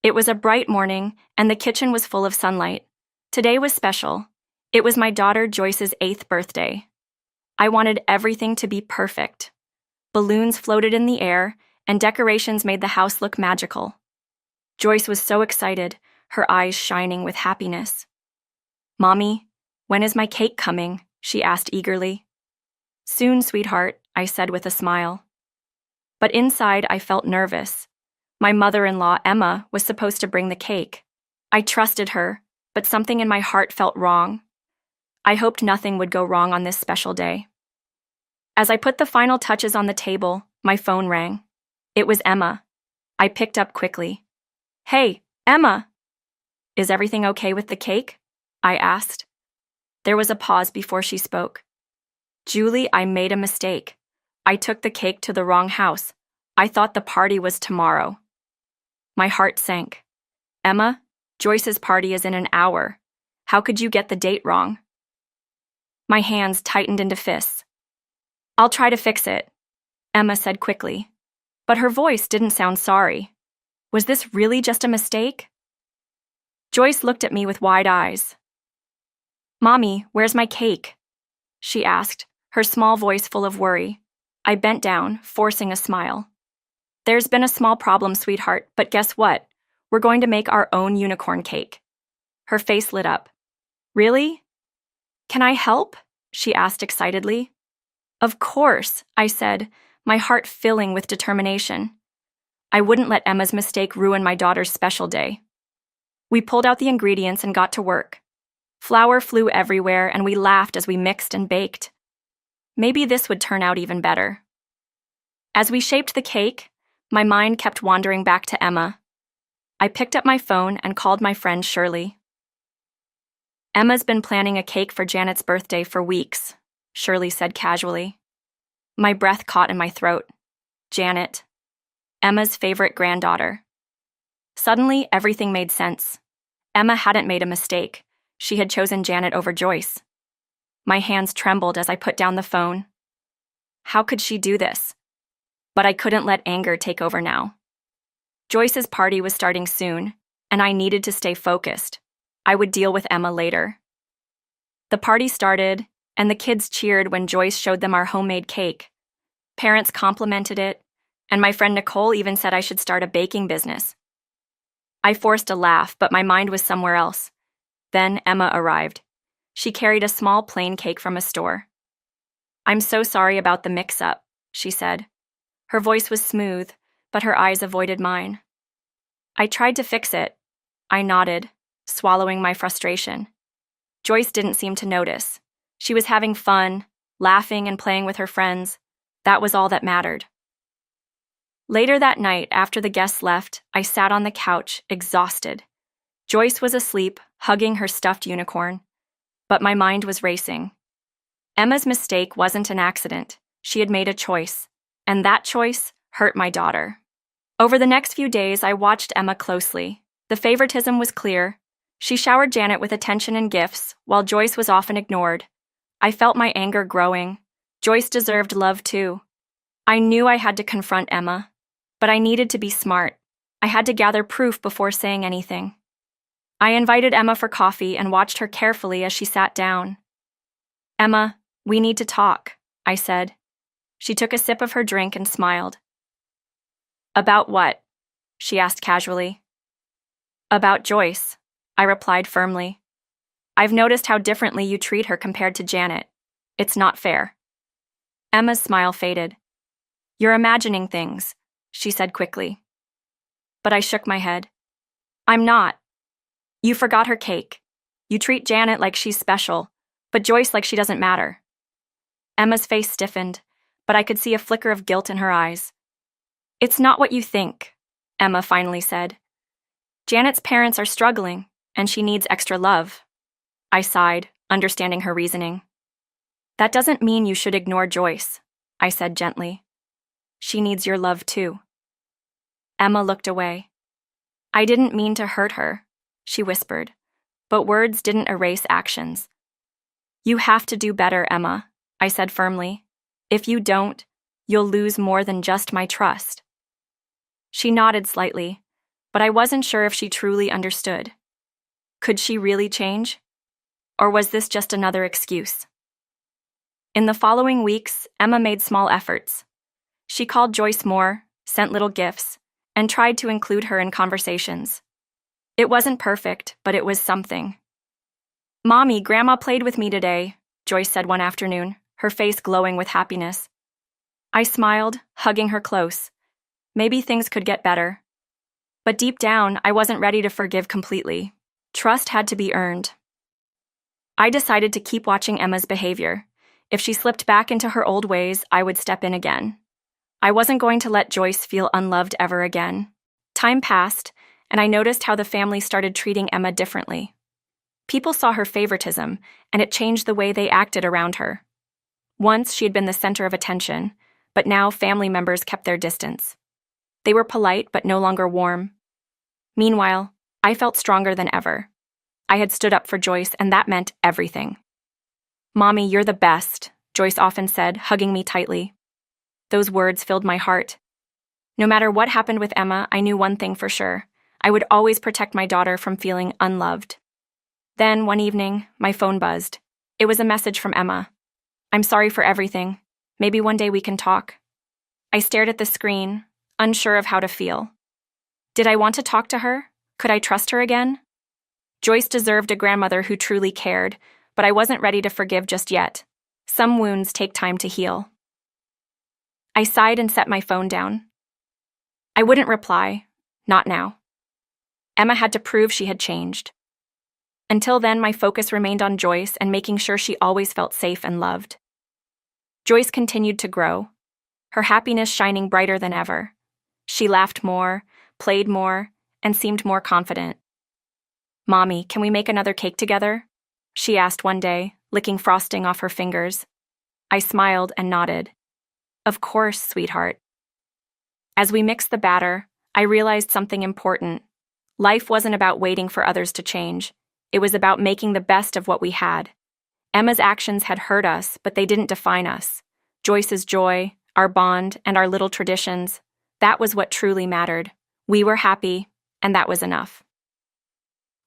It was a bright morning, and the kitchen was full of sunlight. Today was special. It was my daughter Joyce's 8th birthday. I wanted everything to be perfect. Balloons floated in the air, and decorations made the house look magical. Joyce was so excited, her eyes shining with happiness. "Mommy, when is my cake coming?" she asked eagerly. "Soon, sweetheart," I said with a smile. But inside I felt nervous. My mother-in-law, Emma, was supposed to bring the cake. I trusted her, but something in my heart felt wrong. I hoped nothing would go wrong on this special day. As I put the final touches on the table, my phone rang. It was Emma. I picked up quickly. "Hey, Emma!" "Is everything okay with the cake?" I asked. There was a pause before she spoke. "Julie, I made a mistake. I took the cake to the wrong house. I thought the party was tomorrow." My heart sank. "Emma, Joyce's party is in an hour. How could you get the date wrong?" My hands tightened into fists. "I'll try to fix it," Emma said quickly. But her voice didn't sound sorry. Was this really just a mistake? Joyce looked at me with wide eyes. "Mommy, where's my cake?" she asked, her small voice full of worry. I bent down, forcing a smile. "There's been a small problem, sweetheart, but guess what? We're going to make our own unicorn cake." Her face lit up. "Really? Can I help?" she asked excitedly. "Of course," I said, my heart filling with determination. I wouldn't let Emma's mistake ruin my daughter's special day. We pulled out the ingredients and got to work. Flour flew everywhere, and we laughed as we mixed and baked. Maybe this would turn out even better. As we shaped the cake, my mind kept wandering back to Emma. I picked up my phone and called my friend Shirley. "Emma's been planning a cake for Janet's birthday for weeks," Shirley said casually. My breath caught in my throat. Janet, Emma's favorite granddaughter. Suddenly, everything made sense. Emma hadn't made a mistake. She had chosen Janet over Joyce. My hands trembled as I put down the phone. How could she do this? But I couldn't let anger take over now. Joyce's party was starting soon, and I needed to stay focused. I would deal with Emma later. The party started, and the kids cheered when Joyce showed them our homemade cake. Parents complimented it, and my friend Nicole even said I should start a baking business. I forced a laugh, but my mind was somewhere else. Then Emma arrived. She carried a small plain cake from a store. "I'm so sorry about the mix-up," she said. Her voice was smooth, but her eyes avoided mine. "I tried to fix it." I nodded, swallowing my frustration. Joyce didn't seem to notice. She was having fun, laughing and playing with her friends. That was all that mattered. Later that night, after the guests left, I sat on the couch, exhausted. Joyce was asleep, hugging her stuffed unicorn. But my mind was racing. Emma's mistake wasn't an accident. She had made a choice, and that choice hurt my daughter. Over the next few days, I watched Emma closely. The favoritism was clear. She showered Janet with attention and gifts, while Joyce was often ignored. I felt my anger growing. Joyce deserved love too. I knew I had to confront Emma, but I needed to be smart. I had to gather proof before saying anything. I invited Emma for coffee and watched her carefully as she sat down. "Emma, we need to talk," I said. She took a sip of her drink and smiled. "About what?" she asked casually. "About Joyce," I replied firmly. "I've noticed how differently you treat her compared to Janet. It's not fair." Emma's smile faded. "You're imagining things," she said quickly. But I shook my head. "I'm not. You forgot her cake. You treat Janet like she's special, but Joyce like she doesn't matter." Emma's face stiffened, but I could see a flicker of guilt in her eyes. "It's not what you think," Emma finally said. "Janet's parents are struggling, and she needs extra love." I sighed, understanding her reasoning. "That doesn't mean you should ignore Joyce," I said gently. "She needs your love too." Emma looked away. "I didn't mean to hurt her," she whispered, but words didn't erase actions. "You have to do better, Emma," I said firmly. "If you don't, you'll lose more than just my trust." She nodded slightly, but I wasn't sure if she truly understood. Could she really change? Or was this just another excuse? In the following weeks, Emma made small efforts. She called Joyce more, sent little gifts, and tried to include her in conversations. It wasn't perfect, but it was something. "Mommy, Grandma played with me today," Joyce said one afternoon, her face glowing with happiness. I smiled, hugging her close. Maybe things could get better. But deep down, I wasn't ready to forgive completely. Trust had to be earned. I decided to keep watching Emma's behavior. If she slipped back into her old ways, I would step in again. I wasn't going to let Joyce feel unloved ever again. Time passed, and I noticed how the family started treating Emma differently. People saw her favoritism, and it changed the way they acted around her. Once she had been the center of attention, but now family members kept their distance. They were polite, but no longer warm. Meanwhile, I felt stronger than ever. I had stood up for Joyce, and that meant everything. "Mommy, you're the best," Joyce often said, hugging me tightly. Those words filled my heart. No matter what happened with Emma, I knew one thing for sure. I would always protect my daughter from feeling unloved. Then, one evening, my phone buzzed. It was a message from Emma. "I'm sorry for everything. Maybe one day we can talk." I stared at the screen, unsure of how to feel. Did I want to talk to her? Could I trust her again? Joyce deserved a grandmother who truly cared, but I wasn't ready to forgive just yet. Some wounds take time to heal. I sighed and set my phone down. I wouldn't reply. Not now. Emma had to prove she had changed. Until then, my focus remained on Joyce and making sure she always felt safe and loved. Joyce continued to grow, her happiness shining brighter than ever. She laughed more, played more, and seemed more confident. "Mommy, can we make another cake together?" she asked one day, licking frosting off her fingers. I smiled and nodded. "Of course, sweetheart." As we mixed the batter, I realized something important. Life wasn't about waiting for others to change. It was about making the best of what we had. Emma's actions had hurt us, but they didn't define us. Joyce's joy, our bond, and our little traditions, that was what truly mattered. We were happy, and that was enough.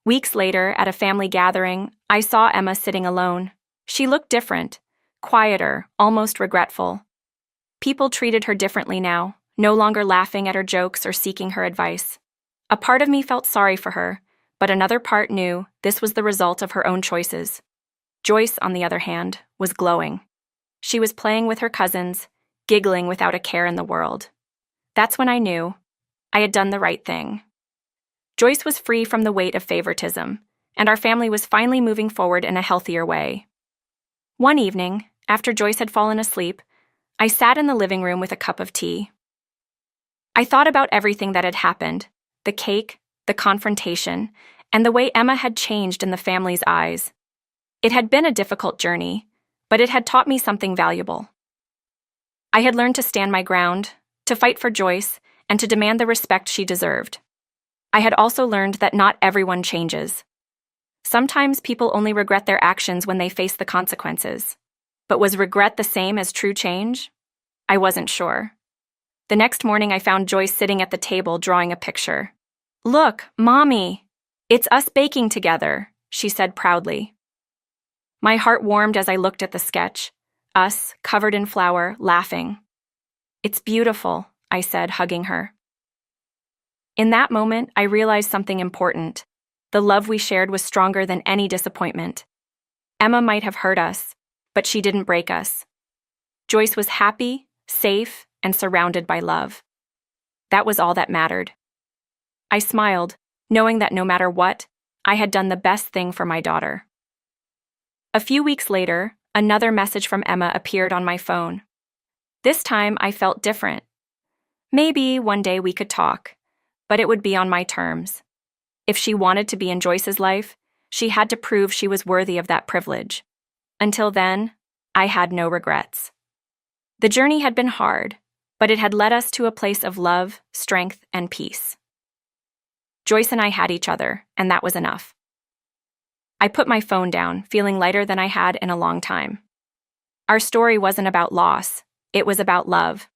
Weeks later, at a family gathering, I saw Emma sitting alone. She looked different, quieter, almost regretful. People treated her differently now, no longer laughing at her jokes or seeking her advice. A part of me felt sorry for her, but another part knew this was the result of her own choices. Joyce, on the other hand, was glowing. She was playing with her cousins, giggling without a care in the world. That's when I knew I had done the right thing. Joyce was free from the weight of favoritism, and our family was finally moving forward in a healthier way. One evening, after Joyce had fallen asleep, I sat in the living room with a cup of tea. I thought about everything that had happened, the cake, the confrontation, and the way Emma had changed in the family's eyes. It had been a difficult journey, but it had taught me something valuable. I had learned to stand my ground, to fight for Joyce, and to demand the respect she deserved. I had also learned that not everyone changes. Sometimes people only regret their actions when they face the consequences. But was regret the same as true change? I wasn't sure. The next morning, I found Joyce sitting at the table drawing a picture. "Look, Mommy, it's us baking together," she said proudly. My heart warmed as I looked at the sketch, us, covered in flour, laughing. "It's beautiful," I said, hugging her. In that moment, I realized something important. The love we shared was stronger than any disappointment. Emma might have hurt us, but she didn't break us. Joyce was happy, safe, and surrounded by love. That was all that mattered. I smiled, knowing that no matter what, I had done the best thing for my daughter. A few weeks later, another message from Emma appeared on my phone. This time, I felt different. Maybe one day we could talk, but it would be on my terms. If she wanted to be in Joyce's life, she had to prove she was worthy of that privilege. Until then, I had no regrets. The journey had been hard, but it had led us to a place of love, strength, and peace. Joyce and I had each other, and that was enough. I put my phone down, feeling lighter than I had in a long time. Our story wasn't about loss, it was about love.